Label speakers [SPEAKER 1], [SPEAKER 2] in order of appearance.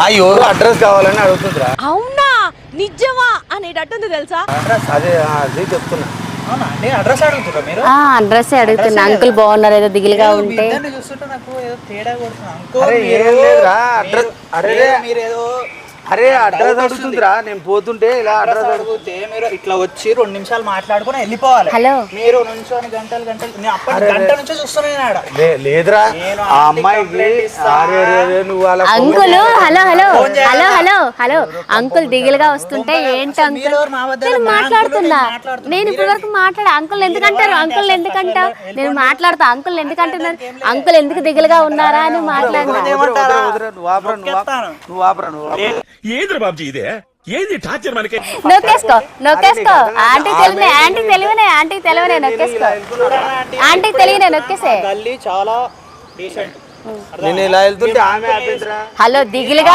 [SPEAKER 1] ఎవరు అడ్రస్ కావాలని అడుగుతుందిరా.
[SPEAKER 2] అవునా నిజమా అనేటట్టుంది తెలుసా?
[SPEAKER 1] అదే అదే చెప్తున్నా.
[SPEAKER 3] అవునా అండి అడ్రస్ అడుగుతున్నా మీరు?
[SPEAKER 4] అడ్రస్ అడుగుతున్నా. అంకుల్ బాగున్నారు, ఏదో దిగులుగా ఉంటే
[SPEAKER 3] చూస్తుంటే నాకు ఏదో తేడా కొడుతున్నా.
[SPEAKER 1] అరే ఏం లేదురా అడ్రస్. అరే
[SPEAKER 3] మీరేదో
[SPEAKER 1] అరే అడ్రస్ అడుగుతుందిరా. నేను పోతుంటే ఇలా అడ్రస్
[SPEAKER 3] అడిగితే మీరు ఇట్లా వచ్చి 2 నిమిషాలు మాట్లాడుకుని వెళ్ళిపోవాలి.
[SPEAKER 4] హలో
[SPEAKER 3] మీరు నుంచొని గంటలు నేను అప్పటి గంట నుంచి చూస్తున్నాను.
[SPEAKER 1] లేదురా ఆ అమ్మాయికి. నువ్వు వాళ్ళ
[SPEAKER 4] uncle hello hello hello hello hello uncle దిగులుగా వస్తుంటే ఏంటి అంకుల్ నేను మాట్లాడుతున్నా. నేను ఇప్పటి వరకు అంకుల్ ఎందుకంటారు? అంకుల్ ఎందుకంటావు? నేను మాట్లాడతా. అంకుల్ ఎందుకంటున్నారు? అంకుల్ ఎందుకు దిగులుగా ఉన్నారా అని మాట్లాడుతున్నా.
[SPEAKER 5] ఏంద్ర బాబుజీ ఇదే ఏంది టార్చర్ మనకి?
[SPEAKER 4] నొక్కేసుకో నొక్కేసుకో. ఆంటీ తెలివనే ఆంటీ తెలివనే ఆంటీ తెలివనే నొక్కేసుకో. ఆంటీ తెలియనే నొక్కేసే.
[SPEAKER 3] చాలా డీసెంట్.
[SPEAKER 1] నేను ఇలా వెళ్తుంటే ఆమె ఆపేదిరా.
[SPEAKER 4] హలో దిగులుగా